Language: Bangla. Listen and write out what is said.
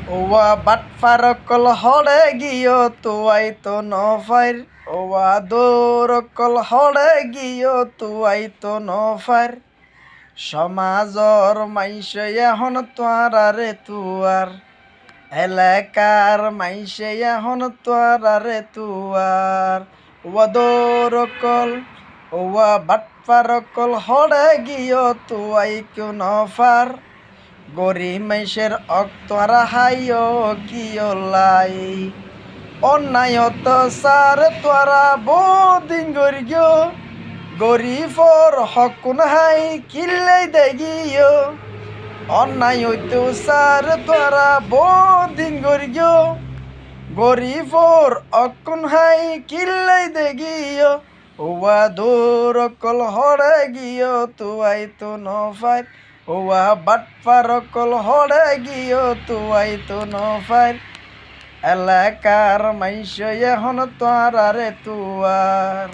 ওয়া বাটফার কল হড়ে গিয়ে তুয়াই তো নফার ওয়া দৌর কল হড়ে গিয়ে তুয়াই তো নফার সমাজর মাইসে এখন তোয়ারে তুয়ার এলাকার মাইসে এখন তোয়ারে তুয়ার ওয়া দৌর কল ওয়া বাটফার কল হড়ে গিয়ে তুয়াই কেউ নফার গরি মাইসের অক্তরা হাইও কিয়লাই অন্যায়ত সার তোরা বদিন গরিও গরিফর হকুন হাই কিল্লাই দেগিও অন্যায়ত সার তোরা বদিন গরিও গরিফর অকুন হাই কিল্লাই দেগিও ওয়া দূর কল হড়ে গিয়ে তুয়াই তো নফার ওয়া বাটফার কল হড়ে গিয়ে তুয়াই তো নফার এলাকার মাইসে এখন তোয়ারে তুয়ার।